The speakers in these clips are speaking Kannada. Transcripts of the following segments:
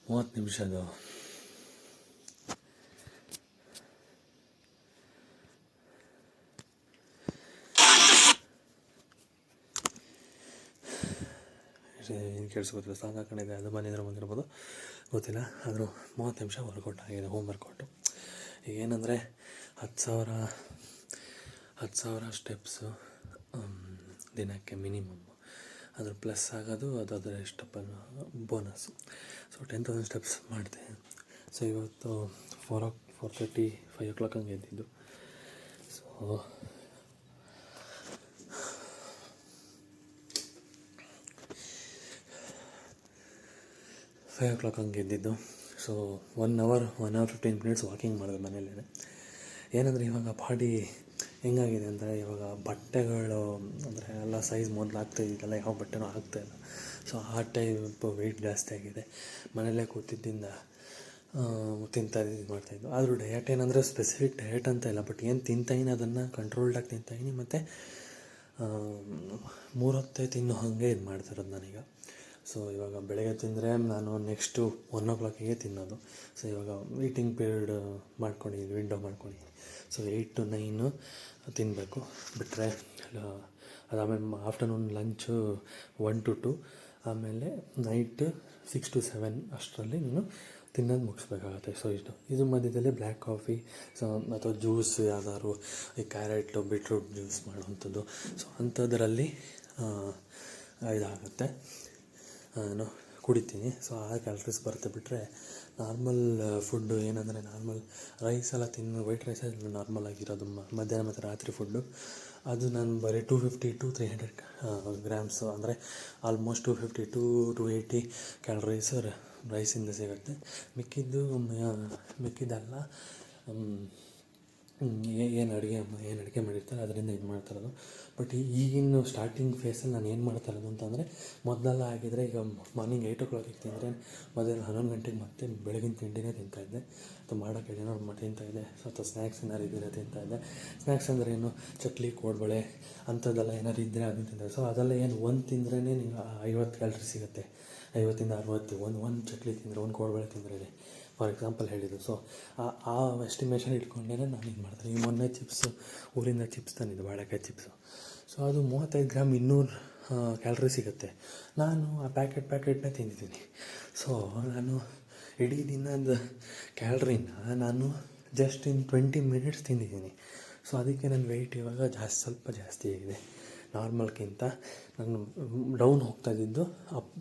30 ನಿಮಿಷದ್ದು ಏನು ಕೇಳಿಸ್ಕೊತಿಲ್ಲ, ಸಾಂಗ್ ಹಾಕೊಂಡಿದೆ, ಅದು ಬಂದಿರ್ಬೋದು ಗೊತ್ತಿಲ್ಲ. ಆದರೂ 30 ನಿಮಿಷ ವರ್ಕೌಟ್ ಆಗಿದೆ, ಹೋಮ್ ವರ್ಕೌಟು. ಏನಂದರೆ 10,000 ಸ್ಟೆಪ್ಸು ದಿನಕ್ಕೆ ಮಿನಿಮಮ್, ಅದ್ರ ಪ್ಲಸ್ ಆಗೋದು ಅದರ ಸ್ಟೆಪ್ಪನ್ನು ಬೋನಸ್ಸು. ಸೊ 10,000 ಸ್ಟೆಪ್ಸ್ ಮಾಡಿದೆ. ಸೊ ಇವತ್ತು 4:30 5 o'clock ಹಂಗೆ ಎದ್ದಿದ್ದು. ಸೊ 5 o'clock ಹಂಗೆ ಎದ್ದಿದ್ದು. ಸೊ 1 hour 15 minutes ವಾಕಿಂಗ್ ಮಾಡಿದೆ ಮನೇಲೇ. ಏನಂದರೆ ಇವಾಗ ಬಾಡಿ ಹೆಂಗಾಗಿದೆ ಅಂದರೆ, ಇವಾಗ ಬಟ್ಟೆಗಳು ಅಂದರೆ ಎಲ್ಲ ಸೈಜ್ ಮೊದಲು ಆಗ್ತಾಯಿದ್ದಿದ್ದಲ್ಲ, ಯಾವ ಬಟ್ಟೆನೂ ಆಗ್ತಾಯಿಲ್ಲ. ಸೊ ಆ ಟೈಪ್ ವೆಯ್ಟ್ ಜಾಸ್ತಿ ಆಗಿದೆ. ಮನೆಯಲ್ಲೇ ಕೂತಿದ್ದರಿಂದ ಮಾಡ್ತಾಯಿದ್ದು. ಆದರೂ ಡಯಟ್ ಏನಂದರೆ ಸ್ಪೆಸಿಫಿಕ್ ಡಯಟ್ ಅಂತ ಇಲ್ಲ, ಬಟ್ ಏನು ತಿಂತಾಯಿನಿ ಅದನ್ನು ಕಂಟ್ರೋಲ್ಡಾಗಿ ತಿಂತಾಯಿನಿ. ಮತ್ತು 3 ಹೊತ್ತೇ ತಿನ್ನೋ ಹಾಗೆ ಇದು ಮಾಡ್ತಿರೋದು ನಾನೀಗ. ಸೊ ಇವಾಗ ಬೆಳಗ್ಗೆ ತಿಂದರೆ ನಾನು ನೆಕ್ಸ್ಟು 1 o'clock ತಿನ್ನೋದು. ಸೊ ಇವಾಗ ಈಟಿಂಗ್ ಪೀರಿಯಡ್ ಮಾಡ್ಕೊಂಡಿದ್ದೀನಿ, ವಿಂಡೋ ಮಾಡ್ಕೊಂಡಿದ್ದೀನಿ. ಸೊ 8 to 9 ತಿನ್ನಬೇಕು. ಬಿಟ್ಟರೆ ಅದಾದಮೇಲೆ ಆಫ್ಟರ್ನೂನ್ ಲಂಚು 1 to 2, ಆಮೇಲೆ ನೈಟ್ 6 to 7 ಅಷ್ಟರಲ್ಲಿ ನೀನು ತಿನ್ನೋದು ಮುಗಿಸ್ಬೇಕಾಗತ್ತೆ. ಸೊ ಇದು ಮಧ್ಯದಲ್ಲಿ ಬ್ಲ್ಯಾಕ್ ಕಾಫಿ ಅಥವಾ ಜ್ಯೂಸ್ ಯಾವ್ದಾದ್ರು, ಈ ಕ್ಯಾರೆಟು ಬೀಟ್ರೂಟ್ ಜ್ಯೂಸ್ ಮಾಡುವಂಥದ್ದು. ಸೊ ಅಂಥದ್ರಲ್ಲಿ ಇದಾಗುತ್ತೆ, ನಾನು ಕುಡಿತೀನಿ. ಸೊ ಆ ಕ್ಯಾಲರೀಸ್ ಬರುತ್ತೆ. ಬಿಟ್ಟರೆ ನಾರ್ಮಲ್ ಫುಡ್ಡು ಏನಂದರೆ, ನಾರ್ಮಲ್ ರೈಸ್ ಎಲ್ಲ ವೈಟ್ ರೈಸ್ ಎಲ್ಲ ನಾರ್ಮಲ್ ಆಗಿರೋದು ಮಧ್ಯಾಹ್ನ ಮತ್ತು ರಾತ್ರಿ ಫುಡ್ಡು, ಅದು ನಾನು ಬರೀ 250 to 300 grams, ಅಂದರೆ ಆಲ್ಮೋಸ್ಟ್ 250 to 280 ಕ್ಯಾಲರೀಸ್ ರೈಸಿಂದ ಸಿಗುತ್ತೆ. ಮಿಕ್ಕಿದ್ದೆಲ್ಲ ಏನು ಅಡುಗೆ ಮಾಡಿರ್ತಾರೆ ಅದರಿಂದ ಇದು ಮಾಡ್ತಾಯಿರೋದು. ಬಟ್ ಈಗಿನ ಸ್ಟಾರ್ಟಿಂಗ್ ಫೇಸಲ್ಲಿ ನಾನು ಏನು ಮಾಡ್ತಾಯಿರೋದು ಅಂತಂದರೆ, ಮೊದಲೆಲ್ಲ ಆಗಿದ್ದರೆ ಈಗ ಮಾರ್ನಿಂಗ್ 8 o'clock ತಿಂದರೆ ಮಧ್ಯಾಹ್ನ 11 ಗಂಟೆಗೆ ಮತ್ತೆ ಬೆಳಗಿನ ತಿಂಡಿನೇ ತಿಂತಾಯಿದ್ದೆ, ಅಥವಾ ಮಾಡೋಕ್ಕೆ ಏನಾದ್ರು ತಿಂತಾಯಿದ್ದೆ. ಸೊ ಅಥವಾ ಸ್ನ್ಯಾಕ್ಸ್ ಏನಾರು ಇದ್ದರೆ ತಿಂತಾಯಿದ್ದೆ. ಸ್ನ್ಯಾಕ್ಸ್ ಅಂದರೆ ಏನು, ಚಕ್ಲಿ, ಕೋಡ್ಬಳೆ ಅಂಥದ್ದೆಲ್ಲ ಏನಾರು ಇದ್ದರೆ ಅದನ್ನು ತಿಂತಾಯಿದ್ದೆ. ಸೊ ಅದೆಲ್ಲ ಏನು ಒಂದು ತಿಂದ್ರೇ ನಿಮಗೆ 50 ಕ್ಯಾಲರಿ ಸಿಗುತ್ತೆ, 50 to 60. ಒಂದು ಚಕ್ಲಿ ತಿಂದರೆ, ಒಂದು ಕೋಡ್ಬಳೆ ತಿಂದರೆ, ಫಾರ್ ಎಕ್ಸಾಂಪಲ್ ಹೇಳಿದ್ದು. ಸೊ ಆ ಎಸ್ಟಿಮೇಷನ್ ಇಟ್ಕೊಂಡೇ ನಾನು ಇದು ಮಾಡ್ತೀನಿ. ಈ ಮೊನ್ನೆ ಚಿಪ್ಸು, ಊರಿಂದ ಚಿಪ್ಸ್ ತಂದಿದ್ದು, ಬಾಳೆಕಾಯಿ ಚಿಪ್ಸು. ಸೊ ಅದು 35 ಗ್ರಾಮ್ 200 ಕ್ಯಾಲರಿ ಸಿಗುತ್ತೆ. ನಾನು ಆ ಪ್ಯಾಕೆಟ್ನೇ ತಿಂದಿದ್ದೀನಿ. ಸೊ ನಾನು ಇಡೀ ದಿನದ ಕ್ಯಾಲ್ರಿನ ನಾನು ಜಸ್ಟ್ ಇನ್ 20 minutes ತಿಂದಿದ್ದೀನಿ. ಸೊ ಅದಕ್ಕೆ ನನ್ನ ವೆಯ್ಟ್ ಇವಾಗ ಸ್ವಲ್ಪ ಜಾಸ್ತಿ ಆಗಿದೆ ನಾರ್ಮಲ್ಗಿಂತ. ನಾನು ಡೌನ್ ಹೋಗ್ತಾಯಿದ್ದು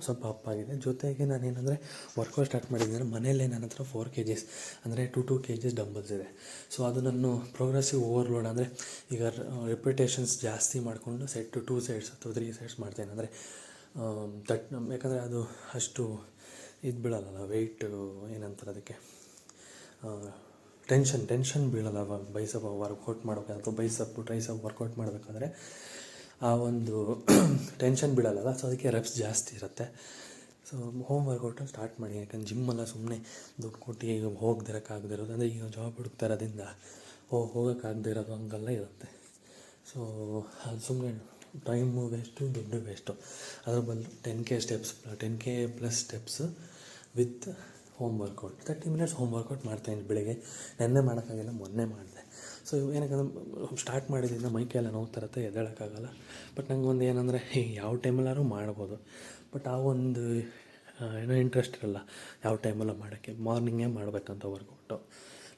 ಸ್ವಲ್ಪ ಅಪ್ ಆಗಿದೆ. ಜೊತೆಗೆ ನಾನೇನಂದರೆ ವರ್ಕೌಟ್ ಸ್ಟಾರ್ಟ್ ಮಾಡಿದ್ದೀನಿ. ಮನೆಯಲ್ಲೇ ನನ್ನ ಹತ್ರ 4 kgs ಅಂದರೆ 2 kgs ಡಂಬಲ್ಸ್ ಇದೆ. ಸೊ ಅದು ನಾನು ಪ್ರೋಗ್ರೆಸಿವ್ ಓವರ್ಲೋಡ್, ಅಂದರೆ ಈಗ ರಿಪಿಟೇಷನ್ಸ್ ಜಾಸ್ತಿ ಮಾಡಿಕೊಂಡು ಸೆಟ್ 2 sets ಅಥವಾ 3 sets ಮಾಡ್ತೇನೆ. ಅಂದರೆ ಯಾಕಂದರೆ ಅದು ಅಷ್ಟು ಇದು ಬೀಳಲ್ಲ ವೆಯ್ಟು, ಏನಂತಾರೆ ಅದಕ್ಕೆ, ಟೆನ್ಷನ್ ಬೀಳಲ್ಲ. ಬೈಸಪ್ ವರ್ಕೌಟ್ ಮಾಡಬೇಕಾದ್ರೆ ಅಥವಾ ಬೈಸಪ್ ಟ್ರೈಸಪ್ ವರ್ಕೌಟ್ ಮಾಡಬೇಕಾದ್ರೆ ಆ ಒಂದು ಟೆನ್ಷನ್ ಬೀಳಲ್ಲ. ಸೊ ಅದಕ್ಕೆ ರೆಪ್ಸ್ ಜಾಸ್ತಿ ಇರುತ್ತೆ. ಸೊ ಹೋಮ್ ವರ್ಕೌಟು ಸ್ಟಾರ್ಟ್ ಮಾಡಿ. ಯಾಕಂದ್ರೆ ಜಿಮ್ಮೆಲ್ಲ ಸುಮ್ಮನೆ ದುಡ್ಡು ಕೊಟ್ಟು ಈಗ ಹೋಗ್ದಿರೋಕ್ಕಾಗದಿರೋದು, ಅಂದರೆ ಈಗ ಜಾಬ್ ಹುಡುಕ್ತಾ ಇರೋದ್ರಿಂದ ಹೋಗೋಕ್ಕಾಗದೇ ಇರೋದು ಹಂಗೆಲ್ಲ ಇರುತ್ತೆ. ಸೊ ಅದು ಸುಮ್ಮನೆ ಟೈಮು ವೇಸ್ಟು, ದುಡ್ಡು ವೇಸ್ಟು. ಅದ್ರ ಬದಲು 10K plus steps with home workout, 30 minutes home workout ಮಾಡ್ತಾಯಿದ್ದೀನಿ ಬೆಳಗ್ಗೆ. ನೆನ್ನೆ ಮಾಡೋಕ್ಕಾಗಿಲ್ಲ, ಮೊನ್ನೆ ಮಾಡಿದೆ. ಸೊ ಏನಕ್ಕಂದ್ರೆ ಸ್ಟಾರ್ಟ್ ಮಾಡಿದ್ದರಿಂದ ಮೈಕೆಲ್ಲ ನೋವ್ತಾ ಇರುತ್ತೆ, ಎದ್ದೇಳೋಕ್ಕಾಗಲ್ಲ. ಬಟ್ ನಂಗೆ ಒಂದು ಏನಂದರೆ, ಯಾವ ಟೈಮಲ್ಲಾದ್ರೂ ಮಾಡ್ಬೋದು. ಬಟ್ ಆ ಒಂದು ಏನೋ ಇಂಟ್ರೆಸ್ಟ್ ಇರಲ್ಲ ಯಾವ ಟೈಮಲ್ಲ ಮಾಡೋಕ್ಕೆ. ಮಾರ್ನಿಂಗೇ ಮಾಡಬೇಕಂತ ವರ್ಕೌಟು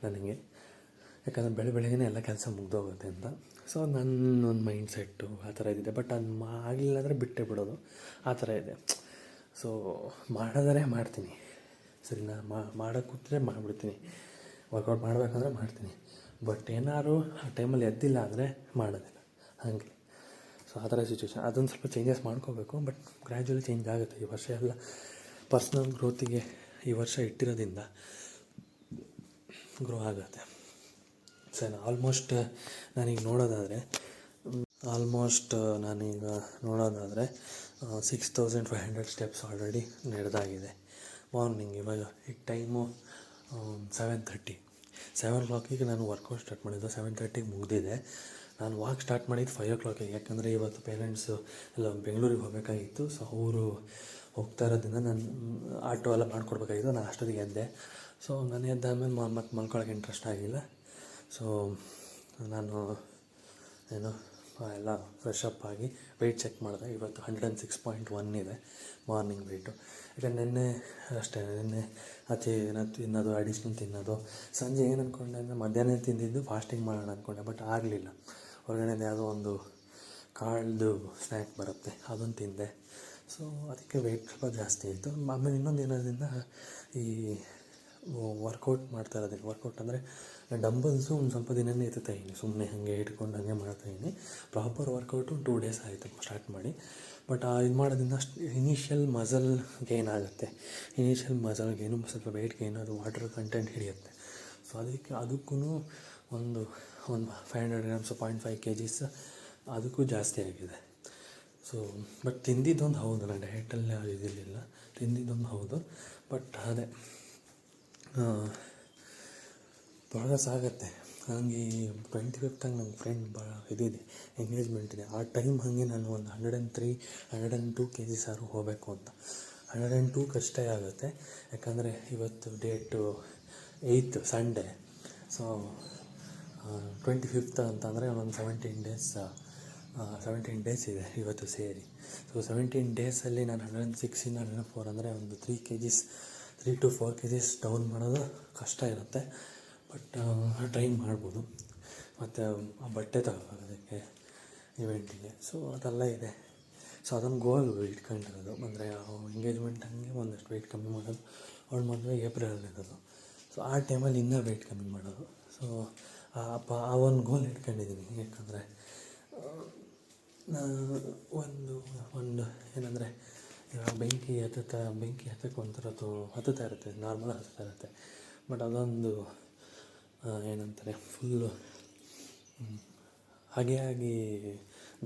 ನನಗೆ, ಯಾಕಂದರೆ ಬೆಳಗ್ಗೆನೇ ಎಲ್ಲ ಕೆಲಸ ಮುಗ್ದೋಗುತ್ತೆ ಅಂತ. ಸೊ ನನ್ನ ಒಂದು ಮೈಂಡ್ ಸೆಟ್ಟು ಆ ಥರ ಇದ್ದಿದೆ. ಬಟ್ ಅದು ಆಗಲಿಲ್ಲ ಅಂದರೆ ಬಿಟ್ಟೇ ಬಿಡೋದು, ಆ ಥರ ಇದೆ. ಸೊ ಮಾಡಿದ್ರೆ ಮಾಡ್ತೀನಿ, ಸರಿನಾ. ಮಾಡೋಕ್ಕೆ ಕೂತ್ರೆ ಮಾಡಿಬಿಡ್ತೀನಿ, ವರ್ಕೌಟ್ ಮಾಡಬೇಕಂದ್ರೆ ಮಾಡ್ತೀನಿ. ಬಟ್ ಏನಾದ್ರು ಆ ಟೈಮಲ್ಲಿ ಎದ್ದಿಲ್ಲ ಅಂದರೆ ಮಾಡೋದಿಲ್ಲ, ಹಾಗೆ. ಸೊ ಆ ಥರ ಸಿಚುವೇಶನ್. ಅದೊಂದು ಸ್ವಲ್ಪ ಚೇಂಜಸ್ ಮಾಡ್ಕೋಬೇಕು. ಬಟ್ ಗ್ರ್ಯಾಜುವಲಿ ಚೇಂಜ್ ಆಗುತ್ತೆ. ಈ ವರ್ಷ ಎಲ್ಲ ಪರ್ಸ್ನಲ್ ಗ್ರೋತಿಗೆ ಈ ವರ್ಷ ಇಟ್ಟಿರೋದ್ರಿಂದ ಗ್ರೋ ಆಗುತ್ತೆ. ಸೊ ಆಲ್ಮೋಸ್ಟ್ ನಾನೀಗ ನೋಡೋದಾದರೆ 6,500 ಸ್ಟೆಪ್ಸ್ ಆಲ್ರೆಡಿ ನಡೆದಾಗಿದೆ ಮಾರ್ನಿಂಗ್. ಇವಾಗ ಈಗ ಟೈಮು 7:30. 7 o'clock ನಾನು ವರ್ಕೌಟ್ ಸ್ಟಾರ್ಟ್ ಮಾಡಿದ್ದು, 7:30 ಮುಗಿದಿದೆ. ನಾನು ವಾಕ್ ಸ್ಟಾರ್ಟ್ ಮಾಡಿದ್ದು 5 o'clock. ಯಾಕಂದರೆ ಇವತ್ತು ಪೇರೆಂಟ್ಸು ಎಲ್ಲ ಬೆಂಗಳೂರಿಗೆ ಹೋಗಬೇಕಾಗಿತ್ತು. ಸೊ ಅವರು ಹೋಗ್ತಾ ಇರೋದ್ರಿಂದ ನಾನು ಆಟೋ ಎಲ್ಲ ಮಾಡ್ಕೊಡ್ಬೇಕಾಗಿತ್ತು. ನಾನು ಅಷ್ಟೊತ್ತಿಗೆ ಎದ್ದೆ. ಸೊ ನಾನು ಎದ್ದಾದ್ಮೇಲೆ ಮತ್ತೆ ಮಲ್ಕೊಳಕ್ಕೆ ಇಂಟ್ರೆಸ್ಟ್ ಆಗಿಲ್ಲ. ಸೊ ನಾನು ಏನು ಎಲ್ಲ ಫ್ರೆಶ್ ಅಪ್ ಆಗಿ ವೆಯ್ಟ್ ಚೆಕ್ ಮಾಡಿದೆ. ಇವತ್ತು 106.1 ಇದೆ ಮಾರ್ನಿಂಗ್ ವೆಯ್ಟು. ಯಾಕಂದರೆ ನಿನ್ನೆ ಅಷ್ಟೇ, ನಿನ್ನೆ ತಿನ್ನೋದು ಅಡಿಷ್ನಲ್ ತಿನ್ನೋದು. ಸಂಜೆ ಏನು ಅಂದ್ಕೊಂಡೆ ಅಂದರೆ ಮಧ್ಯಾಹ್ನ ತಿಂದಿದ್ದು ಫಾಸ್ಟಿಂಗ್ ಮಾಡೋಣ ಅಂದ್ಕೊಂಡೆ, ಬಟ್ ಆಗಲಿಲ್ಲ. ಹೊರಗಡೆದು ಯಾವುದೋ ಒಂದು ಕಾಳ್ದು ಸ್ನ್ಯಾಕ್ ಬರುತ್ತೆ, ಅದನ್ನು ತಿಂದೆ. ಸೊ ಅದಕ್ಕೆ ವೆಯ್ಟ್ ಸ್ವಲ್ಪ ಜಾಸ್ತಿ ಆಯಿತು. ಆಮೇಲೆ ಇನ್ನೊಂದು ಏನಾದ್ರಿಂದ ಈ ವರ್ಕೌಟ್ ಮಾಡ್ತಾ ಇರೋದಕ್ಕೆ, ವರ್ಕೌಟ್ ಅಂದರೆ ಡಂಬಲ್ಸು ಒಂದು ಸ್ವಲ್ಪ ದಿನವೇ ಎತ್ತುತ್ತಾಯಿದ್ದೀನಿ, ಸುಮ್ಮನೆ ಹಾಗೆ ಇಟ್ಕೊಂಡು ಹಾಗೆ ಮಾಡ್ತಾಯಿದ್ದೀನಿ. ಪ್ರಾಪರ್ ವರ್ಕೌಟು 2 days ಆಯಿತು ಸ್ಟಾರ್ಟ್ ಮಾಡಿ. ಬಟ್ ಇದು ಮಾಡೋದ್ರಿಂದ ಅಷ್ಟು ಇನಿಷಿಯಲ್ ಮಸಲ್ ಗೇನ್ ಆಗುತ್ತೆ. ಇನಿಷಿಯಲ್ ಮಸಲ್ ಗೇನು, ಸ್ವಲ್ಪ ವೆಯ್ಟ್ ಗೇನು, ಅದು ವಾಟರ್ ಕಂಟೆಂಟ್ ಹಿಡಿಯುತ್ತೆ. ಸೊ ಅದಕ್ಕೂ ಒಂದು 500 grams 0.5 kgs ಅದಕ್ಕೂ ಜಾಸ್ತಿ ಆಗಿದೆ. ಸೊ ಬಟ್ ತಿಂದಿದ್ದೊಂದು ಹೌದು, ನಾನು ಡಯಟಲ್ಲಿ ಇದಿರಲಿಲ್ಲ, ತಿಂದಿದ್ದೊಂದು ಹೌದು. ಬಟ್ ಅದೇ ಪ್ರೋಗ್ರೆಸ್ ಆಗುತ್ತೆ. ನನಗೆ 25th ನನ್ನ ಫ್ರೆಂಡ್ ಇದಿದೆ, ಎಂಗೇಜ್ಮೆಂಟ್ ಇದೆ. ಆ ಟೈಮ್ ಹಾಗೆ ನಾನು ಒಂದು 102 kgs ಹೋಗಬೇಕು ಅಂತ. 102 ಕಷ್ಟೇ ಆಗುತ್ತೆ, ಯಾಕಂದರೆ ಇವತ್ತು date 8th Sunday. So 25th ಅಂತಂದರೆ ಒಂದು 17 days ಇದೆ ಇವತ್ತು ಸೇರಿ. ಸೊ 17 daysಲ್ಲಿ ನಾನು 106ಇಂದ 104 ಅಂದರೆ ಒಂದು 3 to 4 kgs ಡೌನ್ ಮಾಡೋದು ಕಷ್ಟ ಇರುತ್ತೆ. ಬಟ್ ಟ್ರೈ ಮಾಡ್ಬೋದು. ಮತ್ತು ಆ ಬಟ್ಟೆ ತಗೋದಕ್ಕೆ ಇವೆಂಟಿಗೆ, ಸೊ ಅದೆಲ್ಲ ಇದೆ. ಸೊ ಅದೊಂದು ಗೋಲ್ ಇಟ್ಕೊಂಡಿರೋದು. ಅಂದರೆ ಎಂಗೇಜ್ಮೆಂಟ್ ಹಂಗೆ ಒಂದಷ್ಟು ವೆಯ್ಟ್ ಕಮ್ಮಿ ಮಾಡೋದು. ಅವ್ಳು ಮದುವೆ ಏಪ್ರಿಲಲ್ಲಿರೋದು. ಸೊ ಆ ಟೈಮಲ್ಲಿ ಇನ್ನೂ ವೆಯ್ಟ್ ಕಮ್ಮಿ ಮಾಡೋದು. ಸೊ ಆ ಒಂದು ಗೋಲ್ ಇಟ್ಕೊಂಡಿದ್ದೀನಿ. ಯಾಕಂದರೆ ಒಂದು ಏನಂದರೆ ಇವಾಗ ಬೆಂಕಿ ಹತ್ತಕ್ಕೆ ಒಂಥರ ಹತ್ತುತ್ತಾ ಇರುತ್ತೆ, ನಾರ್ಮಲ್ ಹತ್ತುತ್ತಾ ಇರುತ್ತೆ. ಬಟ್ ಅದೊಂದು ಏನಂತಾರೆ, ಫುಲ್ಲು ಹಾಗೆ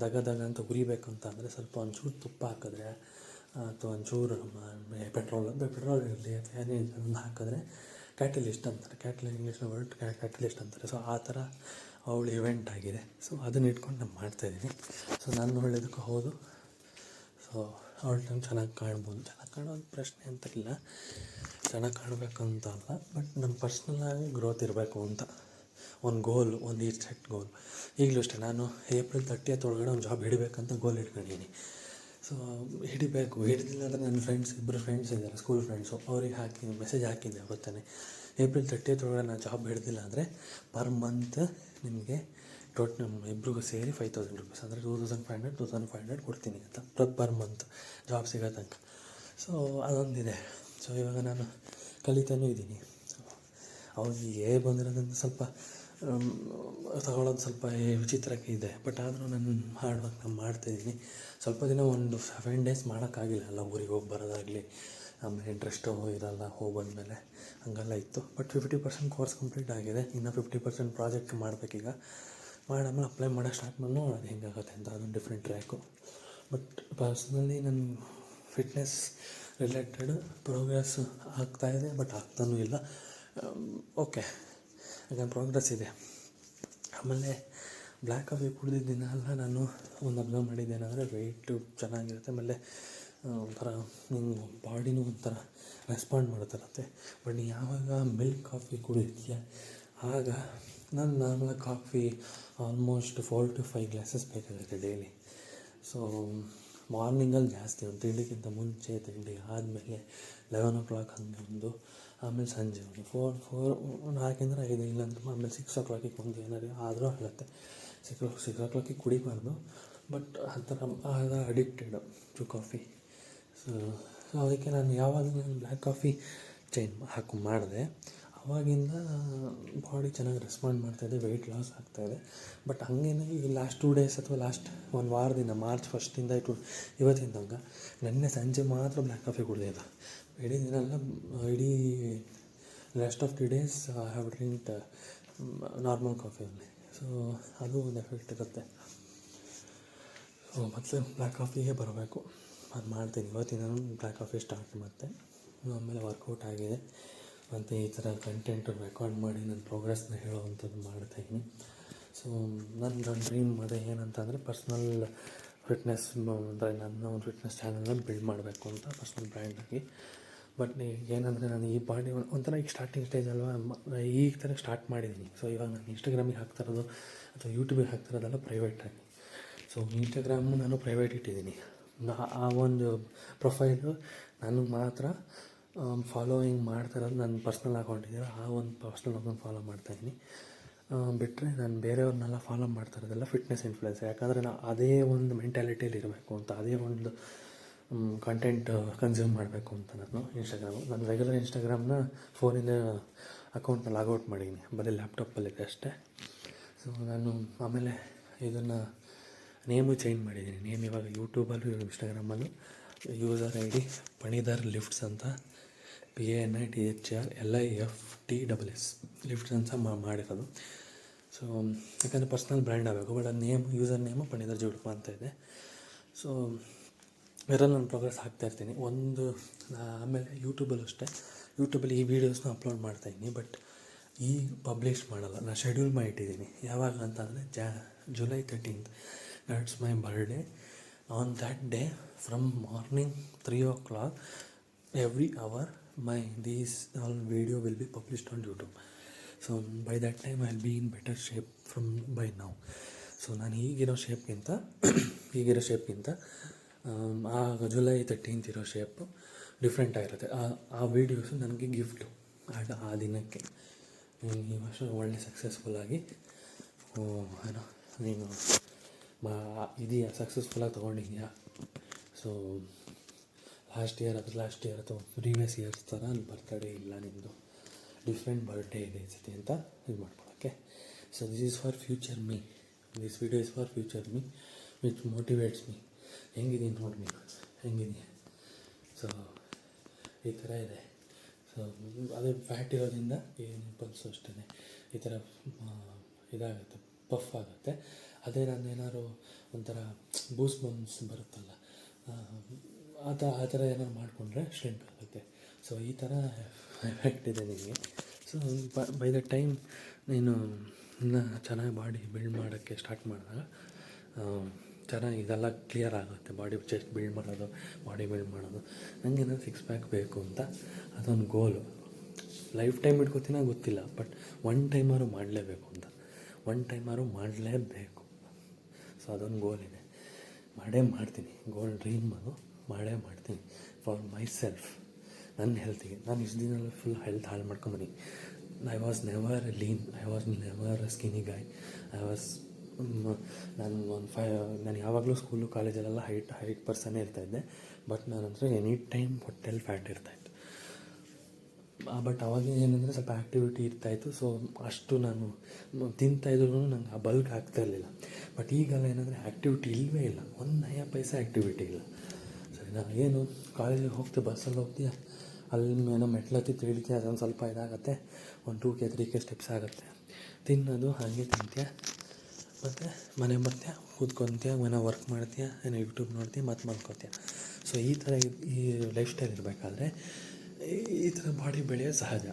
ದಗ ಅಂತ ಉರಿಬೇಕು ಅಂತ ಅಂದರೆ ಸ್ವಲ್ಪ ಒಂಚೂರು ತುಪ್ಪ ಹಾಕಿದ್ರೆ ಅಥವಾ ಒಂಚೂರು ಪೆಟ್ರೋಲ್ ಇರಲಿ ಅಥವಾ ಏನೇ ಒಂದು ಹಾಕಿದ್ರೆ ಕ್ಯಾಟಲಿಸ್ಟ್ ಅಂತಾರೆ. ಇಂಗ್ಲೀಷ್ನ ವರ್ಡ್ ಕ್ಯಾಟಲಿಸ್ಟ್ ಅಂತಾರೆ. ಸೊ ಆ ಥರ ಅವಳು ಇವೆಂಟ್ ಆಗಿದೆ. ಸೊ ಅದನ್ನ ಇಟ್ಕೊಂಡು ನಾನು ಮಾಡ್ತಾಯಿದ್ದೀನಿ. ಸೊ ನಾನು ಒಳ್ಳೆಯದಕ್ಕೂ ಹೌದು. ಸೊ ಅವಳ ಟೈಮ್ ಚೆನ್ನಾಗಿ ಕಾಣ್ಬೋದು. ಚೆನ್ನಾಗಿ ಕಾಣೋದು ಪ್ರಶ್ನೆ ಅಂತಿಲ್ಲ, ಚೆನ್ನಾಗಿ ಕಾಣಬೇಕು ಅಂತ ಅಲ್ಲ, ಬಟ್ ನಮ್ಮ ಪರ್ಸ್ನಲ್ಲಾಗಿ ಗ್ರೋತ್ ಇರಬೇಕು ಅಂತ ಒಂದು ಗೋಲ್, ಒಂದು ಸೆಟ್ ಗೋಲ್. ಈಗಲೂ ಅಷ್ಟೇ, ನಾನು ಏಪ್ರಿಲ್ 30th ಒಳಗಡೆ ಒಂದು ಜಾಬ್ ಹಿಡಿಬೇಕಂತ ಗೋಲ್ ಇಟ್ಕೊಂಡಿದ್ದೀನಿ. ಸೊ ಹಿಡಿದಿಲ್ಲ ಅಂದರೆ ನನ್ನ ಇಬ್ಬರು ಫ್ರೆಂಡ್ಸ್ ಇದ್ದಾರೆ, ಸ್ಕೂಲ್ ಫ್ರೆಂಡ್ಸು, ಅವ್ರಿಗೆ ಮೆಸೇಜ್ ಹಾಕಿದ್ದೆ ಗೊತ್ತಾನೆ. ಏಪ್ರಿಲ್ 30th ಒಳಗಡೆ ನಾನು ಜಾಬ್ ಹಿಡಿದಿಲ್ಲ ಅಂದರೆ ಪರ್ ಮಂತ್ ನಿಮಗೆ ಇಬ್ರಿಗೂ ಸೇರಿ 5,000 rupees ಅಂದರೆ 2,500 ಕೊಡ್ತೀನಿ ಅಂತ ಪರ್ ಮಂತ್ ಜಾಬ್ ಸಿಗೋ ತನಕ. ಸೊ ಅದೊಂದಿದೆ. ಸೊ ಇವಾಗ ನಾನು ಕಲಿತಾನೂ ಇದ್ದೀನಿ. ಅವ್ರಿಗೆ ಬಂದಿರೋದ್ರಿಂದ ಸ್ವಲ್ಪ ತಗೊಳ್ಳೋದು ಸ್ವಲ್ಪ ವಿಚಿತ್ರಕ್ಕೆ ಇದೆ. ಬಟ್ ಆದರೂ ನಾನು ಹಾರ್ಡ್ ವರ್ಕ್ ನಾನು ಮಾಡ್ತಾಯಿದ್ದೀನಿ. ಸ್ವಲ್ಪ ದಿನ ಒಂದು 7 days ಮಾಡೋಕ್ಕಾಗಿಲ್ಲ, ಎಲ್ಲ ಊರಿಗೆ ಹೋಗಿ ಬರೋದಾಗಲಿ, ಆಮೇಲೆ ಇಂಟ್ರೆಸ್ಟು ಇರಲ್ಲ ಹೋಗಿ ಬಂದಮೇಲೆ, ಹಂಗೆಲ್ಲ ಇತ್ತು. ಬಟ್ 50% ಕೋರ್ಸ್ ಕಂಪ್ಲೀಟ್ ಆಗಿದೆ. ಇನ್ನು 50% ಪ್ರಾಜೆಕ್ಟ್ ಮಾಡಬೇಕೀಗ. ಮಾಡಾದ್ಮೇಲೆ ಅಪ್ಲೈ ಮಾಡೋಕ್ಕೆ ಸ್ಟಾರ್ಟ್ ಮಾಡಿ ನೋಡೋದು ಹೆಂಗಾಗುತ್ತೆ ಅಂತ. ಅದೊಂದು ಡಿಫ್ರೆಂಟ್ ಟ್ರ್ಯಾಕು. ಬಟ್ ಪರ್ಸ್ನಲಿ ನನ್ನ ಫಿಟ್ನೆಸ್ ರಿಲೇಟೆಡ್ ಪ್ರೋಗ್ರೆಸ್ ಆಗ್ತಾಯಿದೆ, ಬಟ್ ಆಗ್ತಾನೂ ಇಲ್ಲ. ಓಕೆ, ಯಾಕಂದ್ರೆ ಪ್ರೋಗ್ರೆಸ್ ಇದೆ. ಆಮೇಲೆ ಬ್ಲ್ಯಾಕ್ ಕಾಫಿ ಕುಡಿದಿದ್ದ ದಿನ ಎಲ್ಲ ನಾನು ಒಂದು ಅಬ್ಸರ್ವ್ ಮಾಡಿದ್ದೇನೆಂದರೆ ವೆಯ್ಟು ಚೆನ್ನಾಗಿರುತ್ತೆ. ಆಮೇಲೆ ಒಂಥರ ನಿಮ್ಮ ಬಾಡಿನೂ ಒಂಥರ ರೆಸ್ಪಾಂಡ್ ಮಾಡ್ತಿರುತ್ತೆ. ಬಟ್ ನೀ ಯಾವಾಗ ಮಿಲ್ಕ್ ಕಾಫಿ ಕುಡಿತೀಯ ಆಗ ನಾನು normal coffee almost 4 to 5 glasses ಬೇಕಾಗುತ್ತೆ ಡೈಲಿ. ಸೊ ಮಾರ್ನಿಂಗಲ್ಲಿ ಜಾಸ್ತಿ, ಒಂದು ತಿಂಡಿಗಿಂತ ಮುಂಚೆ, ತಿಂಡಿ ಆದಮೇಲೆ 11 o'clock ಹಂಗೆ ಒಂದು, ಆಮೇಲೆ ಸಂಜೆ ಒಂದು 4-5 ಇಲ್ಲಾಂದ್ರೆ ಆಮೇಲೆ 6 o'clock ಒಂದು ಏನಾದ್ರು ಆದರೂ ಆಗುತ್ತೆ. 6 o'clock ಕುಡಿಬಾರ್ದು. ಬಟ್ ಆ ಥರ ಆಗ ಅಡಿಕ್ಟೆಡ್ ಟು ಕಾಫಿ. ಸೊ ಅದಕ್ಕೆ ನಾನು ಯಾವಾಗ ನಾನು ಬ್ಲ್ಯಾಕ್ ಕಾಫಿ ಮಾಡಿದೆ ಆವಾಗಿಂದ ಬಾಡಿ ಚೆನ್ನಾಗಿ ರೆಸ್ಪಾಂಡ್ ಮಾಡ್ತಾಯಿದೆ, ವೆಯ್ಟ್ ಲಾಸ್ ಆಗ್ತಾಯಿದೆ. ಬಟ್ ಹಂಗೇನೆ ಈ ಲಾಸ್ಟ್ 2 days ಅಥವಾ ಲಾಸ್ಟ್ ಒಂದು ವಾರದಿಂದ March 1st ಇವತ್ತಿನ ತನಕ ನೆನ್ನೆ ಸಂಜೆ ಮಾತ್ರ ಬ್ಲ್ಯಾಕ್ ಕಾಫಿ ಕುಡಿದಿದ್ದು. ಇಡೀ ದಿನ ಎಲ್ಲ ಇಡೀ rest of the days I have drinked normal coffee ಅಲ್ಲಿ. ಸೊ ಅದು ಒಂದು ಎಫೆಕ್ಟ್ ಇರುತ್ತೆ. ಸೊ ಮತ್ತೆ ಬ್ಲ್ಯಾಕ್ ಕಾಫಿಗೆ ಬರಬೇಕು, ಅದು ಮಾಡ್ತೀನಿ. ಇವತ್ತಿನ ಬ್ಲ್ಯಾಕ್ ಕಾಫಿ ಸ್ಟಾರ್ಟ್ ಮತ್ತೆ ಆಮೇಲೆ ವರ್ಕೌಟ್ ಆಗಿದೆ. ಮತ್ತು ಈ ಥರ ಕಂಟೆಂಟು ರೆಕಾರ್ಡ್ ಮಾಡಿ ನನ್ನ ಪ್ರೋಗ್ರೆಸ್ನ ಹೇಳೋವಂಥದ್ದು ಮಾಡ್ತಾಯಿದ್ದೀನಿ. ಸೊ ನನ್ನ ಡ್ರೀಮ್ ಅದೇ ಏನಂತಂದರೆ ಪರ್ಸ್ನಲ್ ಫಿಟ್ನೆಸ್ ಅಂದರೆ ನನ್ನ ಒಂದು ಫಿಟ್ನೆಸ್ ಚಾನಲ್ನ ಬಿಲ್ಡ್ ಮಾಡಬೇಕು ಅಂತ ಪರ್ಸ್ನಲ್ ಬ್ರ್ಯಾಂಡಾಗಿ. ಬಟ್ ಏನಂದರೆ ನಾನು ಈ ಬಾಡಿ ಒಂಥರ ಈಗ ಸ್ಟಾರ್ಟಿಂಗ್ ಸ್ಟೇಜ್ ಅಲ್ವಾ, ಈಗ ಥರ ಸ್ಟಾರ್ಟ್ ಮಾಡಿದ್ದೀನಿ. ಸೊ ಇವಾಗ ನಾನು ಇನ್ಸ್ಟಾಗ್ರಾಮಿಗೆ ಹಾಕ್ತಿರೋದು ಅಥವಾ ಯೂಟ್ಯೂಬಿಗೆ ಹಾಕ್ತಿರೋದೆಲ್ಲ ಪ್ರೈವೇಟಾಗಿ. ಸೊ ಇನ್ಸ್ಟಾಗ್ರಾಮು ನಾನು ಪ್ರೈವೇಟ್ ಇಟ್ಟಿದ್ದೀನಿ. ಆ ಒಂದು ಪ್ರೊಫೈಲು ನನಗೆ ಮಾತ್ರ ಫಾಲೋಯಿಂಗ್ ಮಾಡ್ತಿರೋದು ನನ್ನ ಪರ್ಸ್ನಲ್ ಅಕೌಂಟ್ ಇದೆಯಲ್ಲ, ಆ ಒಂದು ಪರ್ಸ್ನಲ್ ಅಕೌಂಟ್ ಫಾಲೋ ಮಾಡ್ತಾಯಿದ್ದೀನಿ. ಬಿಟ್ಟರೆ ನಾನು ಬೇರೆಯವ್ರನ್ನೆಲ್ಲ ಫಾಲೋ ಮಾಡ್ತಾ ಇರೋದೆಲ್ಲ ಫಿಟ್ನೆಸ್ ಇನ್ಫ್ಲುಯೆನ್ಸರ್. ಯಾಕಂದರೆ ನಾನು ಅದೇ ಒಂದು ಮೆಂಟಾಲಿಟಿಯಲ್ಲಿ ಇರಬೇಕು ಅಂತ, ಅದೇ ಒಂದು ಕಂಟೆಂಟ್ ಕನ್ಸ್ಯೂಮ್ ಮಾಡಬೇಕು ಅಂತ ನಾನು ರೆಗ್ಯುಲರ್ ಇನ್ಸ್ಟಾಗ್ರಾಮ್ನ ಫೋನಿಂದ ಅಕೌಂಟ್ನ ಲಾಗೌಟ್ ಮಾಡಿದ್ದೀನಿ, ಬರೀ ಲ್ಯಾಪ್ಟಾಪಲ್ಲಿದೆ ಅಷ್ಟೇ. ಸೊ ನಾನು ಆಮೇಲೆ ಇದನ್ನು ನೇಮು ಚೇಂಜ್ ಮಾಡಿದ್ದೀನಿ. ನೇಮ್ ಇವಾಗ ಯೂಟ್ಯೂಬಲ್ಲೂ ಇನ್ಸ್ಟಾಗ್ರಾಮಲ್ಲೂ ಯೂಸರ್ ಐ ಡಿ ಪಣಿಧರ್ ಲಿಫ್ಟ್ಸ್ ಅಂತ, PANITHRLIFTSS ಲಿಫ್ಟ್ಸ್ ಅಂತ ಮಾಡಿರೋದು. ಸೊ ಯಾಕಂದರೆ ಪರ್ಸ್ನಲ್ ಬ್ರ್ಯಾಂಡ್ ಆಗಬೇಕು. ಬಟ್ ಅದು ಯೂಸರ್ ನೇಮು ಪಣಿಧರ್ ಜುಡಪ್ಪ ಅಂತ ಇದೆ. ಸೊ ಇದರಲ್ಲಿ ನಾನು ಪ್ರೋಗ್ರೆಸ್ ಆಗ್ತಾಯಿರ್ತೀನಿ ಆಮೇಲೆ ಯೂಟ್ಯೂಬಲ್ಲೂ ಅಷ್ಟೇ. ಯೂಟ್ಯೂಬಲ್ಲಿ ಈ ವೀಡಿಯೋಸ್ನ ಅಪ್ಲೋಡ್ ಮಾಡ್ತಾಯಿದ್ದೀನಿ, ಬಟ್ ಈಗ ಪಬ್ಲಿಷ್ ಮಾಡಲ್ಲ. ನಾನು ಶೆಡ್ಯೂಲ್ ಮಾಡಿಟ್ಟಿದ್ದೀನಿ. ಯಾವಾಗ ಅಂತಂದರೆ July 13th, that's my birthday. On that day, from morning 3 o'clock, every hour, these all video will be published on YouTube. So by that time I'll be in better shape from by now. So ನಾನು ಈಗಿರೋ ಶೇಪ್ಗಿಂತ ಆಗ July 13th ಇರೋ ಶೇಪು ಡಿಫ್ರೆಂಟ್ ಆಗಿರುತ್ತೆ. ಆ ವೀಡಿಯೋಸು ನನಗೆ ಗಿಫ್ಟು ಆ ದಿನಕ್ಕೆ. ಈ ವರ್ಷ ಒಳ್ಳೆ ಸಕ್ಸಸ್ಫುಲ್ಲಾಗಿ ಏನೋ ನೀನು ಇದೆಯಾ, ಸಕ್ಸಸ್ಫುಲ್ಲಾಗಿ ತೊಗೊಂಡಿದ್ಯಾ. ಸೊ ಲಾಸ್ಟ್ ಇಯರ್ ಅಥವಾ ಪ್ರೀವಿಯಸ್ ಇಯರ್ಸ್ ಥರ ಅಲ್ಲಿ ಬರ್ತಡೇ ಇಲ್ಲ, ನಿಮ್ಮದು ಡಿಫ್ರೆಂಟ್ ಬರ್ಡೇ ಇದೆ ಈ ಸತಿ ಅಂತ ಇದು ಮಾಡ್ಕೊಳ್ಳೋಕ್ಕೆ. So this is for future me. This video is for future me, which motivates me. ಹೆಂಗಿದ್ದೀನಿ ನೋಡಿ ನೀನು, ಹೆಂಗಿದೆಯಾ. ಸೊ ಈ ಥರ ಇದೆ. ಸೊ ಅದೇ ಫ್ಯಾಟ್ ಇರೋದ್ರಿಂದ ಏನು ಪಲ್ಸು ಅಷ್ಟೇ ಈ ಥರ ಇದಾಗುತ್ತೆ, ಪಫ್ ಆಗುತ್ತೆ. ಅದೇ ನಾನು ಏನಾದ್ರು ಒಂಥರ ಬೂಸ್ಟ್ ಬಂಪ್ಸ್ ಬರುತ್ತಲ್ಲ, ಆ ಥರ ಏನಾದ್ರು ಮಾಡಿಕೊಂಡ್ರೆ ಶ್ರಿಂಕ್ ಆಗುತ್ತೆ. ಸೊ ಈ ಥರ ಎಫೆಕ್ಟ್ ಇದೆ ನಿನಗೆ. ಸೊ ಬೈ ದ ಟೈಮ್ ನೀನು ಇನ್ನೂ ಚೆನ್ನಾಗಿ ಬಾಡಿ ಬಿಲ್ಡ್ ಮಾಡೋಕ್ಕೆ ಸ್ಟಾರ್ಟ್ ಮಾಡಿದಾಗ ಚೆನ್ನಾಗಿ ಇದೆಲ್ಲ ಕ್ಲಿಯರ್ ಆಗುತ್ತೆ. ಚೆಸ್ಟ್ ಬಿಲ್ಡ್ ಮಾಡೋದು, ಬಾಡಿ ಬಿಲ್ಡ್ ಮಾಡೋದು. ನನಗೇನಾದ್ರು 6 ಪ್ಯಾಕ್ ಬೇಕು ಅಂತ ಅದೊಂದು ಗೋಲು. ಲೈಫ್ ಟೈಮ್ ಇಟ್ಕೋತೀನ ಗೊತ್ತಿಲ್ಲ, ಬಟ್ ಒನ್ ಟೈಮಾರು ಮಾಡಲೇಬೇಕು ಅಂತ, ಮಾಡಲೇಬೇಕು. ಸೊ ಅದೊಂದು ಗೋಲ್ ಇದೆ, ಮಾಡೇ ಮಾಡ್ತೀನಿ. ಗೋಲ್ ಡ್ರೀಮ್ ಅದು ಮಾಡೇ ಮಾಡ್ತೀನಿ ಫಾರ್ ಮೈ ಸೆಲ್ಫ್, ನನ್ನ ಹೆಲ್ತಿಗೆ. ನಾನು ಇಷ್ಟು ದಿನ ಫುಲ್ ಹೆಲ್ತ್ ಹಾಳು ಮಾಡ್ಕೊಂಬನಿ. I was never lean, I was never skinny guy. ನಾನು ಯಾವಾಗಲೂ ಸ್ಕೂಲು ಕಾಲೇಜಲ್ಲೆಲ್ಲ ಹೈಟ್ ಪರ್ಸನ್ನೇ ಇರ್ತಾಯಿದ್ದೆ. ಬಟ್ ನಾನು ಅಂದರೆ ಎನಿ ಟೈಮ್ ಹೊಟ್ಟೆಲ್ಲಿ ಫ್ಯಾಟ್ ಇರ್ತಾಯಿತ್ತು. ಬಟ್ ಅವಾಗ ಏನಂದರೆ ಸ್ವಲ್ಪ ಆ್ಯಕ್ಟಿವಿಟಿ ಇರ್ತಾಯಿತ್ತು. ಸೊ ಅಷ್ಟು ನಾನು ತಿಂತಾಯಿದ್ರು ನಂಗೆ ಆ ಬಲ್ಕ್ ಆಗ್ತಾಯಿರಲಿಲ್ಲ. ಬಟ್ ಈಗೆಲ್ಲ ಏನಂದರೆ ಆ್ಯಕ್ಟಿವಿಟಿ ಇಲ್ಲವೇ ಇಲ್ಲ, 1 ನಯ ಪೈಸೆ ಆ್ಯಕ್ಟಿವಿಟಿ ಇಲ್ಲ. ಸರಿನಾ? ಏನು ಕಾಲೇಜಿಗೆ ಹೋಗ್ತೀಯ, ಬಸ್ಸಲ್ಲಿ ಹೋಗ್ತೀಯ, ಅಲ್ಲಿ ಏನೋ ಮೆಟ್ಲತ್ತಿ ಇಳಿತೀಯ, ಅದೊಂದು ಸ್ವಲ್ಪ ಇದಾಗುತ್ತೆ, ಒಂದು 2K 3K ಸ್ಟೆಪ್ಸ್ ಆಗುತ್ತೆ. ತಿನ್ನೋದು ಹಾಗೆ ತಿಂತೀಯ, ಮತ್ತು ಮನೆಗೆ ಬರ್ತೀಯ, ಕೂತ್ಕೊತೀಯ, ಮನೆ ವರ್ಕ್ ಮಾಡ್ತೀಯ, ಏನೋ ಯೂಟ್ಯೂಬ್ ನೋಡ್ತೀಯ, ಮತ್ತೆ ಮಲ್ಕೋತೀಯ. ಸೊ ಈ ಥರ ಈ ಲೈಫ್ ಸ್ಟೈಲ್ ಇರಬೇಕಾದ್ರೆ ಈ ಥರ ಬಾಡಿ ಬೆಳೆಯೋದು ಸಹಜ.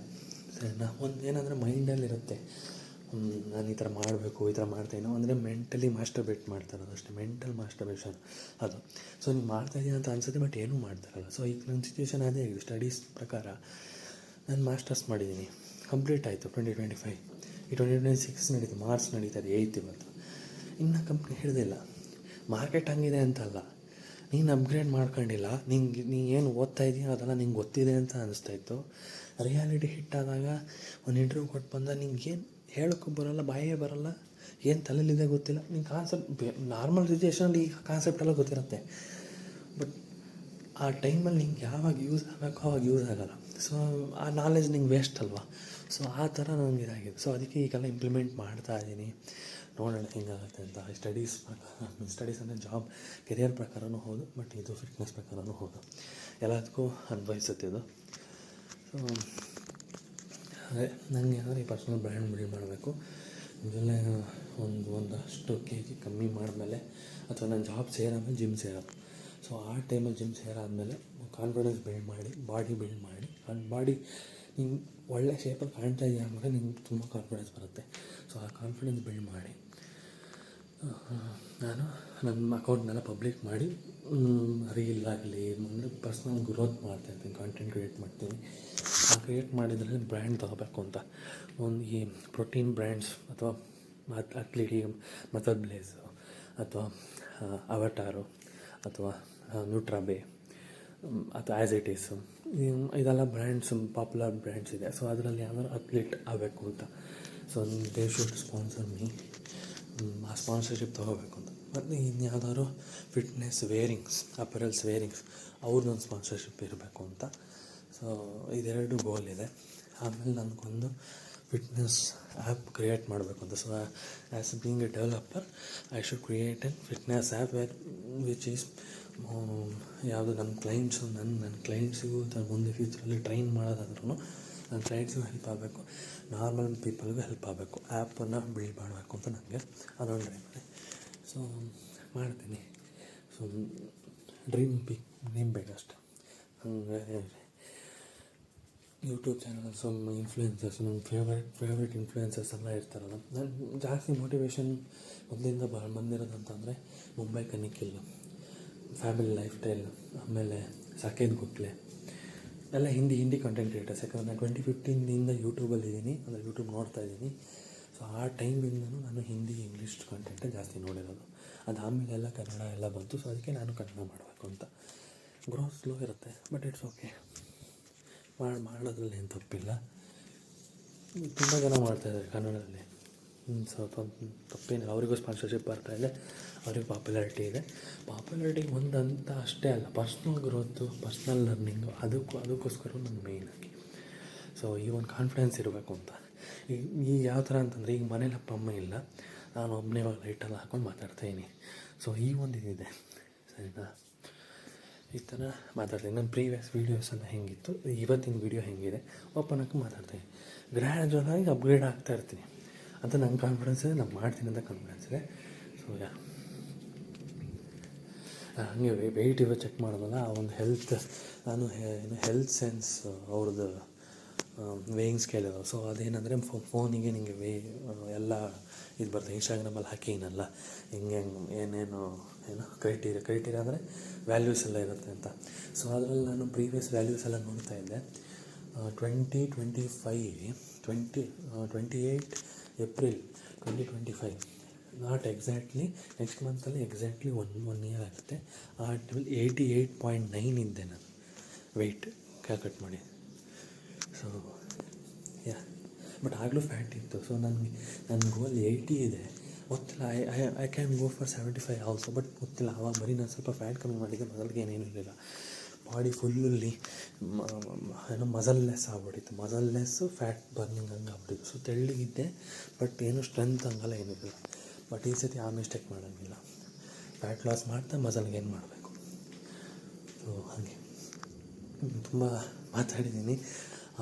ಸರಿನಾ? ಒಂದು ಏನಂದರೆ ಮೈಂಡಲ್ಲಿರುತ್ತೆ, ನಾನು ಈ ಥರ ಮಾಡಬೇಕು, ಈ ಥರ ಮಾಡ್ತಾಯಿನೋ ಅಂದರೆ ಮೆಂಟಲಿ ಮಾಸ್ಟರ್ಬೇಟ್ ಮಾಡ್ತಾರದು ಅಷ್ಟೇ, ಮೆಂಟಲ್ ಮಾಸ್ಟರ್ಬೇಷನ್ ಅದು. ಸೊ ನೀವು ಮಾಡ್ತಾಯಿದ್ದೀನಿ ಅಂತ ಅನ್ಸುತ್ತೆ, ಬಟ್ ಏನೂ ಮಾಡ್ತಾರಲ್ಲ. ಸೊ ಈಗ ನನ್ನ ಸಿಚುವೇಷನ್ ಅದೇ ಆಗಿದೆ. ಸ್ಟಡೀಸ್ ಪ್ರಕಾರ ನಾನು ಮಾಸ್ಟರ್ಸ್ ಮಾಡಿದ್ದೀನಿ, ಕಂಪ್ಲೀಟ್ ಆಯಿತು 2025. ಈ 2026 ನಡೀತು, ಮಾರ್ಚ್ ನಡೀತದೆ 8th ಇವತ್ತು. ಇನ್ನೂ ಕಂಪ್ನಿ ಹಿಡಿದಿಲ್ಲ. ಮಾರ್ಕೆಟ್ ಹಂಗಿದೆ ಅಂತಲ್ಲ, ನೀನು ಅಪ್ಗ್ರೇಡ್ ಮಾಡ್ಕೊಂಡಿಲ್ಲ. ನೀ ಏನು ಓದ್ತಾ ಇದೆಯಾ ಅದೆಲ್ಲ ನಿಂಗೆ ಗೊತ್ತಿದೆ ಅಂತ ಅನಿಸ್ತಾಯಿತ್ತು. ರಿಯಾಲಿಟಿ ಹಿಟ್ ಆದಾಗ ಒಂದು ಇಂಟರ್ವ್ಯೂ ಕೊಟ್ಟು ಬಂದ ನಿಂಗೇನು ಹೇಳೋಕ್ಕೂ ಬರೋಲ್ಲ, ಬಾಯೇ ಬರೋಲ್ಲ, ಏನು ತಲೆಯಲ್ಲಿದೆ ಗೊತ್ತಿಲ್ಲ. ನಿಂಗೆ ಕಾನ್ಸೆಪ್ಟ್ ನಾರ್ಮಲ್ ಸಿಚುಯೇಷನಲ್ಲಿ ಈ ಕಾನ್ಸೆಪ್ಟ್ ಎಲ್ಲ ಗೊತ್ತಿರುತ್ತೆ, ಬಟ್ ಆ ಟೈಮಲ್ಲಿ ನಿಂಗೆ ಯಾವಾಗ ಯೂಸ್ ಆಗಬೇಕೋ ಅವಾಗ ಯೂಸ್ ಆಗೋಲ್ಲ. ಸೊ ಆ ನಾಲೆಜ್ ನಿಂಗೆ ವೇಸ್ಟ್ ಅಲ್ವಾ. ಸೊ ಆ ಥರ ನನಗೆ ಇದಾಗಿದೆ. ಸೊ ಅದಕ್ಕೆ ಈಗೆಲ್ಲ ಇಂಪ್ಲಿಮೆಂಟ್ ಮಾಡ್ತಾ ಇದ್ದೀನಿ, ನೋಡೋಣ ಹೆಂಗಾಗುತ್ತೆ ಅಂತ. ಸ್ಟಡೀಸ್ ಅಂದರೆ ಜಾಬ್ ಕೆರಿಯರ್ ಪ್ರಕಾರನೂ ಹೌದು, ಬಟ್ ಇದು ಫಿಟ್ನೆಸ್ ಪ್ರಕಾರನೂ ಹೌದು, ಎಲ್ಲದಕ್ಕೂ ಅನ್ವಯಿಸುತ್ತೆ ಇದು. ಸೊ ಅದೇ ನನಗೆ ಏನಾದರೂ ಈ ಪರ್ಸ್ನಲ್ ಬ್ರ್ಯಾಂಡ್ ಬಿಲ್ಡ್ ಮಾಡಬೇಕು. ಇದರಲ್ಲೇ ಒಂದಷ್ಟು kg ಕಮ್ಮಿ ಮಾಡಿದ್ಮೇಲೆ, ಅಥವಾ ನಾನು ಜಾಬ್ ಸೇರಾದ್ಮೇಲೆ ಜಿಮ್ ಸೇರೋದು. ಸೊ ಆ ಟೈಮಲ್ಲಿ ಜಿಮ್ ಸೇರಾದಮೇಲೆ ಕಾನ್ಫಿಡೆನ್ಸ್ ಬಿಲ್ಡ್ ಮಾಡಿ, ಬಾಡಿ ಬಿಲ್ಡ್ ಮಾಡಿ, ಬಾಡಿ ನಿಂಗೆ ಒಳ್ಳೆ ಶೇಪಲ್ಲಿ ಕಾಣ್ತಾ ಇದೆಯಾ ಅಂದರೆ ನಿಂಗೆ ತುಂಬ ಕಾನ್ಫಿಡೆನ್ಸ್ ಬರುತ್ತೆ. ಸೊ ಆ ಕಾನ್ಫಿಡೆನ್ಸ್ ಬಿಲ್ಡ್ ಮಾಡಿ ನಾನು ನನ್ನ ಅಕೌಂಟ್ನೆಲ್ಲ ಪಬ್ಲಿಕ್ ಮಾಡಿ ರೀಲ್ ಆಗಲಿ ಅಂದರೆ ಪರ್ಸ್ನಲ್ ಗ್ರೋತ್ ಮಾಡ್ತಾಯಿರ್ತೀನಿ, ಕಾಂಟೆಂಟ್ ಕ್ರಿಯೇಟ್ ಮಾಡ್ತೀನಿ. ಆ ಕ್ರಿಯೇಟ್ ಮಾಡಿದ್ರಲ್ಲಿ ಬ್ರ್ಯಾಂಡ್ ತೊಗೋಬೇಕು ಅಂತ ಒಂದು ಈ ಪ್ರೋಟೀನ್ ಬ್ರ್ಯಾಂಡ್ಸ್ ಅಥವಾ ಅತ್ಲೀಟಿ ಮಸಲ್ ಬ್ಲೇಸು ಅಥವಾ ಅವಟಾರು ಅಥವಾ ನ್ಯೂಟ್ರಾಬೆ ಅಥವಾ ಆ್ಯಸ್ ಇಟ್ ಈಸು ಇದೆಲ್ಲ ಬ್ರ್ಯಾಂಡ್ಸ್ ಪಾಪ್ಯುಲರ್ ಬ್ರ್ಯಾಂಡ್ಸ್ ಇದೆ. ಸೊ ಅದರಲ್ಲಿ ಯಾವ್ದಾದ್ರು ಅತ್ಲೀಟ್ ಆಗಬೇಕು ಅಂತ. So they should sponsor me, ಆ ಸ್ಪಾನ್ಸರ್ಶಿಪ್ ತೊಗೋಬೇಕು ಅಂತ. ಮತ್ತು ಇನ್ಯಾವುದಾದ್ರು ಫಿಟ್ನೆಸ್ ವೇರಿಂಗ್ಸ್, ಅಪರಲ್ಸ್ ವೇರಿಂಗ್ಸ್ ಅವ್ರದ್ದೊಂದು ಸ್ಪಾನ್ಸರ್ಶಿಪ್ ಇರಬೇಕು ಅಂತ. ಸೊ ಇದೆರಡು ಗೋಲ್ ಇದೆ. ಆಮೇಲೆ ನನಗೊಂದು ಫಿಟ್ನೆಸ್ ಆ್ಯಪ್ ಕ್ರಿಯೇಟ್ ಮಾಡಬೇಕು ಅಂತ. So as being A developer I should create N fitness app which is ಯಾವುದು ನಮ್ಮ ಕ್ಲೈಂಟ್ಸು ನನ್ನ ಕ್ಲೈಂಟ್ಸಿಗೂ ಮುಂದೆ ಫ್ಯೂಚರಲ್ಲಿ ಟ್ರೈನ್ ಮಾಡೋದಾದ್ರೂ ನನ್ನ ಕ್ಲೈಂಟ್ಸಿಗೂ ಹೆಲ್ಪ್ ಆಗಬೇಕು, ನಾರ್ಮಲ್ ಪೀಪಲ್ಗೂ ಹೆಲ್ಪ್ ಆಗಬೇಕು. ಆ್ಯಪನ್ನು ಬಿಲ್ಡ್ ಮಾಡಬೇಕು ಅಂತ ನನಗೆ ಅದೊಂದು ಡ್ರೀಮ್ ಇದೆ. ಸೊ ಮಾಡ್ತೀನಿ. ಸೊ ಡ್ರೀಮ್ ಬೇಕಷ್ಟೆ. ಹಂಗೆ ಯೂಟ್ಯೂಬ್ ಚಾನಲ್ಸು ಇನ್ಫ್ಲೂಯೆನ್ಸರ್ಸ್ ನನ್ನ ಫೇವ್ರೇಟ್ ಇನ್ಫ್ಲೂಯೆನ್ಸರ್ಸ್ ಎಲ್ಲ ಇರ್ತಾರಲ್ಲ, ನಾನು ಜಾಸ್ತಿ ಮೋಟಿವೇಶನ್ ಮೊದಲಿಂದ ಬಂದಿರೋದಂತಂದರೆ ಮುಂಬೈ ಕನಿಕಿಲ್, ಫ್ಯಾಮಿಲಿ ಲೈಫ್ ಸ್ಟೈಲ್, ಆಮೇಲೆ ಸಾಕೇತ್ ಗುಟ್ಲೆ ಎಲ್ಲ ಹಿಂದಿ ಕಂಟೆಂಟ್ ಕ್ರಿಯೇಟರ್ಸ್. ಯಾಕಂದರೆ ನಾನು 2015 ಯೂಟ್ಯೂಬಲ್ಲಿದ್ದೀನಿ, ಅಂದರೆ ಯೂಟ್ಯೂಬ್ ನೋಡ್ತಾ ಇದ್ದೀನಿ. ಸೊ ಆ ಟೈಮಿಂದನೂ ನಾನು ಹಿಂದಿ ಇಂಗ್ಲೀಷ್ ಕಂಟೆಂಟೇ ಜಾಸ್ತಿ ನೋಡಿರೋದು. ಅದಾದಮೇಲೆ ಎಲ್ಲ ಕನ್ನಡ ಎಲ್ಲ ಬಂತು. ಸೊ ಅದಕ್ಕೆ ನಾನು ಕನ್ನಡ ಮಾಡಬೇಕು ಅಂತ. ಗ್ರೋತ್ ಸ್ಲೋ ಇರುತ್ತೆ, ಬಟ್ ಇಟ್ಸ್ ಓಕೆ, ಮಾಡೋದ್ರಲ್ಲಿ ಏನು ತಪ್ಪಿಲ್ಲ. ತುಂಬ ಜನ ಮಾಡ್ತಾಯಿದ್ದಾರೆ ಕನ್ನಡದಲ್ಲಿ. ಸ್ವಲ್ಪ ತಪ್ಪೇನಿಲ್ಲ, ಅವರಿಗೂ ಸ್ಪಾನ್ಸರ್ಶಿಪ್ ಬರ್ತಾಯಿದೆ, ಅವ್ರಿಗೆ ಪಾಪ್ಯುಲಾರಿಟಿ ಇದೆ. ಪಾಪ್ಯುಲಾರಿಟಿಗೆ ಒಂದಂತ ಅಷ್ಟೇ ಅಲ್ಲ, ಪರ್ಸ್ನಲ್ ಗ್ರೋತು, ಪರ್ಸ್ನಲ್ ಲರ್ನಿಂಗು ಅದಕ್ಕೋಸ್ಕರ ನನ್ನ ಮೇಯ್ನಾಗಿ. ಸೊ ಈ ಒಂದು ಕಾನ್ಫಿಡೆನ್ಸ್ ಇರಬೇಕು ಅಂತ. ಈಗ ಯಾವ ಥರ ಅಂತಂದರೆ, ಈಗ ಮನೇಲಿ ಅಪ್ಪ ಅಮ್ಮ ಇಲ್ಲ, ನಾನು ಒಬ್ಬನೇ ಇವಾಗ ಲೈಟೆಲ್ಲ ಹಾಕೊಂಡು ಮಾತಾಡ್ತಾಯಿದ್ದೀನಿ. ಸೊ ಈ ಒಂದು ಇದಿದೆ, ಸರಿನಾ? ಈ ಥರ ಮಾತಾಡ್ತೀನಿ. ನನ್ನ ಪ್ರೀವಿಯಸ್ ವೀಡಿಯೋಸ್ ಎಲ್ಲ ಹೆಂಗಿತ್ತು, ಇವತ್ತಿನ ವೀಡಿಯೋ ಹೆಂಗಿದೆ ಓಪನ್ ಹಾಕಿ ಮಾತಾಡ್ತೀನಿ. ಗ್ರ್ಯಾಜುವಲಾಗಿ ಅಪ್ಗ್ರೇಡ್ ಆಗ್ತಾ ಇರ್ತೀನಿ ಅಂತ ನಂಗೆ ಕಾನ್ಫಿಡೆನ್ಸ್ ಇದೆ, ನಾನು ಮಾಡ್ತೀನಿ ಅಂತ ಕಾನ್ಫಿಡೆನ್ಸ್ ಇದೆ. ಸೊ ಹಾಗೆ ವೆಯ್ಟ್ ಇರೋ ಚೆಕ್ ಮಾಡೋದಲ್ಲ, ಆ ಒಂದು ನಾನು ಹೆಲ್ತ್ ಸೆನ್ಸ್ ಅವ್ರದ್ದು ವೇಯಿಂಗ್ ಸ್ಕೇಲ್ ಇದಾವೆ. ಸೊ ಅದೇನೆಂದರೆ ಫೋನಿಗೆ ನಿಮಗೆ ಎಲ್ಲ ಇದು ಬರ್ತದೆ, ಇನ್ಸ್ಟಾಗ್ರಾಮಲ್ಲಿ ಹಾಕಿನಲ್ಲ ಹಿಂಗೆ ಏನೇನು ಕ್ರೈಟೀರಿಯಾ ಅಂದರೆ ವ್ಯಾಲ್ಯೂಸ್ ಎಲ್ಲ ಇರುತ್ತೆ ಅಂತ. ಸೊ ಅದರಲ್ಲಿ ನಾನು ಪ್ರೀವಿಯಸ್ ವ್ಯಾಲ್ಯೂಸ್ ಎಲ್ಲ ನೋಡ್ತಾ ಇದ್ದೆ. 28 ಏಪ್ರಿಲ್ 2025, ನಾಟ್ ಎಕ್ಸಾಕ್ಟ್ಲಿ ನೆಕ್ಸ್ಟ್ ಮಂತಲ್ಲಿ ಎಕ್ಸಾಕ್ಟ್ಲಿ ಒನ್ ಇಯರ್ ಆಗುತ್ತೆ. ಆ ಟೈಮಲ್ಲಿ 88.9 ಇದ್ದೆ ನಾನು ವೆಯ್ಟ್ ಕ್ಯಾಲ್ಕುಲೇಟ್ ಮಾಡಿ. ಸೊ ಬಟ್ ಆಗಲೂ ಫ್ಯಾಟ್ ಇತ್ತು. ಸೊ ನನ್ನ ಗೋಲ್ 80 ಇದೆ, ಗೊತ್ತಿಲ್ಲ. I can go for 75 also, but ಗೊತ್ತಿಲ್ಲ. ಆವಾಗ ಬರೀ ನಾನು ಸ್ವಲ್ಪ ಫ್ಯಾಟ್ ಕಮ್ಮಿ ಮಾಡಿದ್ದೆ, ಮೊದಲಿಗೆ ಏನೇನು ಇರಲಿಲ್ಲ. ಬಾಡಿ ಫುಲ್ಲಿ ಮಸಲ್ಲೆಸ್ ಆಗ್ಬಿಟ್ಟಿತ್ತು, ಮಸಲ್ಲೆಸ್ಸು ಫ್ಯಾಟ್ ಬರ್ನಿಂಗ್ ಹಂಗೆ ಆಗ್ಬಿಟ್ಟಿತ್ತು. ಸೊ ತೆಳ್ಳಗಿದ್ದೆ, ಬಟ್ ಏನು ಸ್ಟ್ರೆಂತ್ ಹಂಗಲ್ಲ ಏನಿರಲಿಲ್ಲ. ಬಟ್ ಈ ಸತಿ ಆ ಮಿಸ್ಟೇಕ್ ಮಾಡೋಂಗಿಲ್ಲ, ಫ್ಯಾಟ್ ಲಾಸ್ ಮಾಡ್ತಾ ಮಸಲ್ಗೆ ಏನು ಮಾಡಬೇಕು. ಸೊ ಹಾಗೆ ತುಂಬ ಮಾತಾಡಿದ್ದೀನಿ.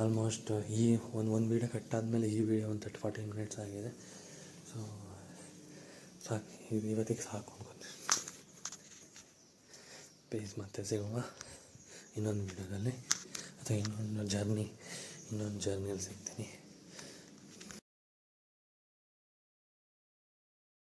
ಆಲ್ಮೋಸ್ಟ್ ಈ ಒಂದು ವೀಡಿಯೋ ಕಟ್ಟಾದಮೇಲೆ ಈ ವಿಡಿಯೋ ಒಂದು 30-40 ಮಿನಿಟ್ಸ್ ಆಗಿದೆ. ಸೊ ಸಾಕು, ಇವತ್ತಿಗೆ ಸಾಕು ಅನ್ಕೋತೀನಿ. ಪ್ಲೀಸ್ ಮತ್ತೆ ಸಿಗೋಣ ಇನ್ನೊಂದು ವೀಡಿಯೋದಲ್ಲಿ, ಅಥವಾ ಇನ್ನೊಂದು ಜರ್ನಿಯಲ್ಲಿ ಸಿಗ್ತೀನಿ.